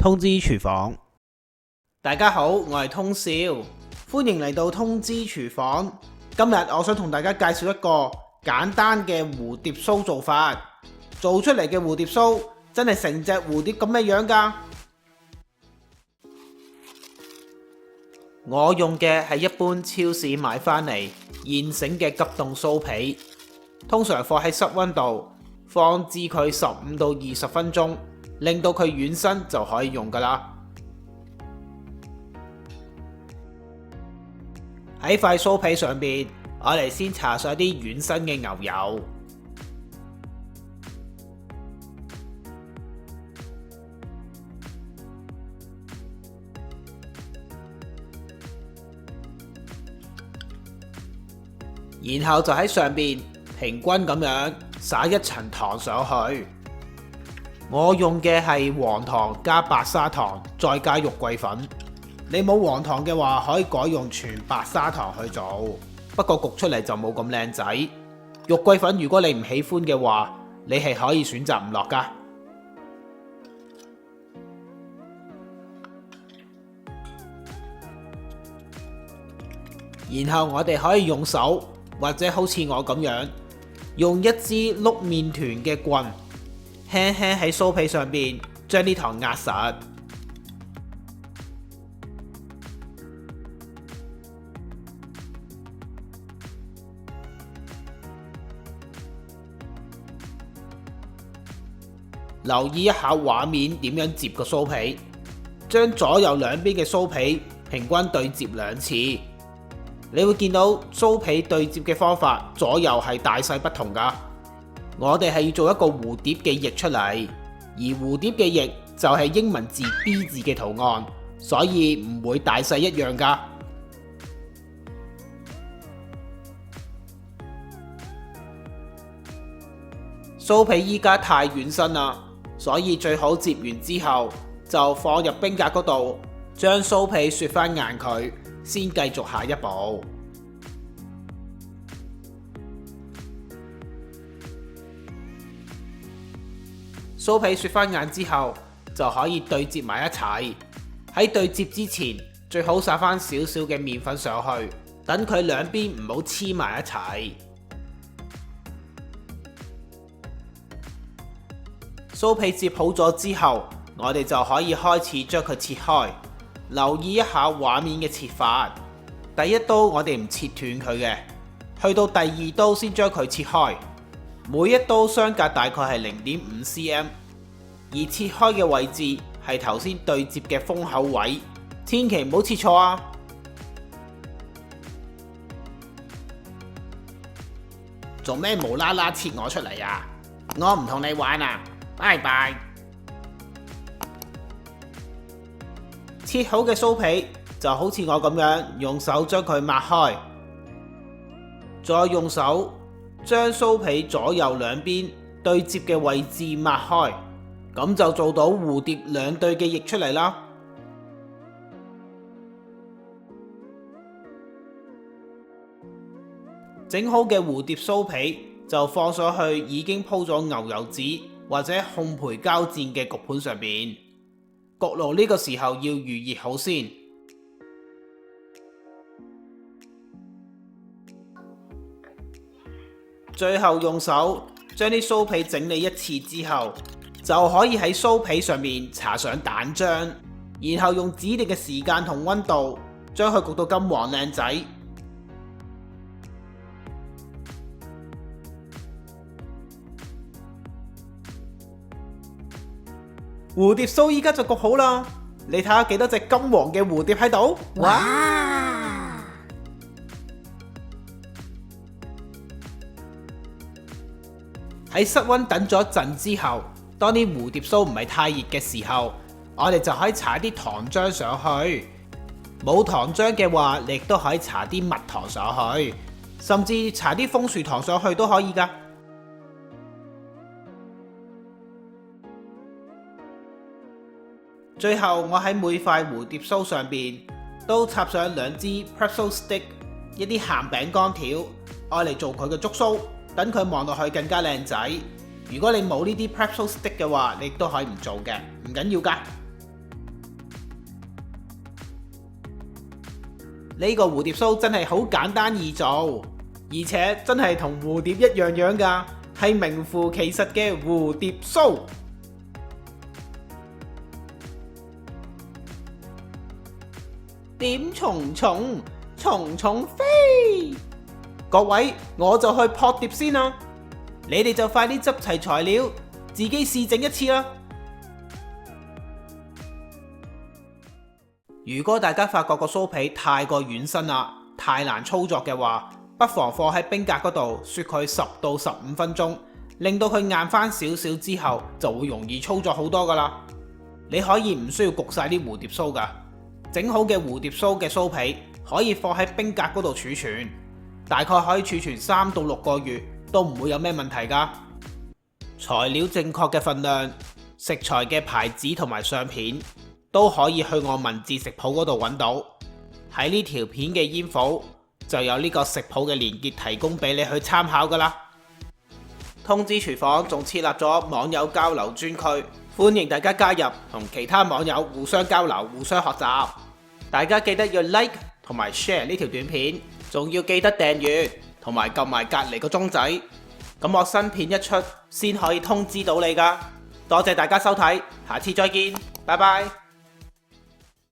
通知廚房。大家好，我係通少，歡迎嚟到通知廚房。今日我想同大家介紹一個簡單嘅蝴蝶酥做法，做出嚟嘅蝴蝶酥真係成隻蝴蝶咁嘅樣㗎。我用嘅係一般超市買返嚟現成嘅急凍酥皮，通常放喺室溫度，放置佢15到20分鐘，令到佢軟身就可以用㗎喇。喺塊酥皮上邊，我哋先搽上啲軟身嘅牛油，然後就喺上邊平均咁樣撒一層糖上去。我用嘅係黃糖加白砂糖，再加肉桂粉。你冇黃糖嘅話，可以改用全白砂糖去做，不過焗出嚟就冇咁靚仔。肉桂粉如果你唔喜歡嘅話，你係可以選擇唔落㗎。然後我哋可以用手，或者好似我咁樣，用一支碌麵團嘅棍，輕輕喺酥皮上邊將啲糖壓實。留意一下畫面點樣摺個酥皮，將左右兩邊嘅酥皮平均對摺2次。你會見到酥皮對摺嘅方法左右係大細不同㗎。我哋係要做一個蝴蝶嘅翼出嚟，而蝴蝶嘅翼就係英文字 B 字嘅圖案，所以唔會大細一樣㗎。酥皮依家太軟身啦，所以最好摺完之後就放入冰格嗰度，將酥皮雪返硬佢，先繼續下一步。酥皮雪返硬之後，就可以對摺埋一齊。喺對摺之前，最好撒返少少嘅麵粉上去，等佢兩邊唔好黐埋一齊。酥皮摺好咗之後，我哋就可以開始將佢切開。留意一下畫面嘅切法，第一刀我哋唔切斷佢嘅，去到第二刀先將佢切開。每一刀相隔大概係0.5 cm， 而切開嘅位置係頭先對摺嘅封口位，千祈唔好切錯啊！做咩無啦啦切我出嚟啊？我唔同你玩啊！拜拜。切好嘅酥皮就好似我咁樣，用手將佢抹開，再用手將酥皮左右兩邊對摺嘅位置抹開，咁就做到蝴蝶兩對嘅翼出嚟啦。整好嘅蝴蝶酥皮就放上去已經鋪咗牛油紙或者烘焙膠墊嘅焗盤上邊，焗爐呢個時候要預熱好先。最後用手將啲酥皮整理一次之後，就可以喺酥皮上面搽上蛋漿，然後用指定嘅時間同溫度將佢焗到金黃靚仔。蝴蝶酥依家就焗好啦，你睇下幾多隻金黃嘅蝴蝶喺度？哇！喺室溫等咗一陣之後，當啲蝴蝶酥唔係太熱嘅時候，我哋就可以搽啲糖漿上去。冇糖漿嘅話，你亦都可以搽啲蜜糖上去，甚至搽啲楓樹糖上去都可以㗎。最後我喺每塊蝴蝶酥上邊都插上2支 pretzel stick， 一啲鹹餅乾條，愛嚟做佢嘅觸鬚，等佢望落去更加靚仔。如果你冇呢啲 pretzel stick 嘅話，你都可以唔做嘅，唔緊要㗎。呢個蝴蝶酥真係好簡單易做，而且真係同蝴蝶一樣樣㗎，係名副其實嘅蝴蝶酥。點蟲蟲，蟲蟲飛。各位，我就去撲碟先啦，你哋就快啲執齊材料，自己試整一次啦。如果大家發覺個酥皮太過軟身啦，太難操作嘅話，不妨放喺冰格嗰度雪佢10到15分鐘，令到佢硬翻少少之後，就會容易操作好多噶啦。你可以唔需要焗晒啲蝴蝶酥噶，整好嘅蝴蝶酥嘅酥皮可以放喺冰格嗰度儲存，大概可以儲存3到6個月，都唔會有咩問題噶。材料正確嘅份量、食材嘅牌子同埋相片，都可以去我文字食譜嗰度揾到。喺呢條片嘅煙火就有呢個食譜嘅連結提供俾你去參考噶啦。通知廚房仲設立咗網友交流專區，歡迎大家加入，同其他網友互相交流、互相學習。大家記得要 like 同埋 share 呢條短片，仲要記得訂閱同埋撳埋隔離個鐘仔，咁我新片一出先可以通知到你噶。多謝大家收睇，下次再見，拜拜。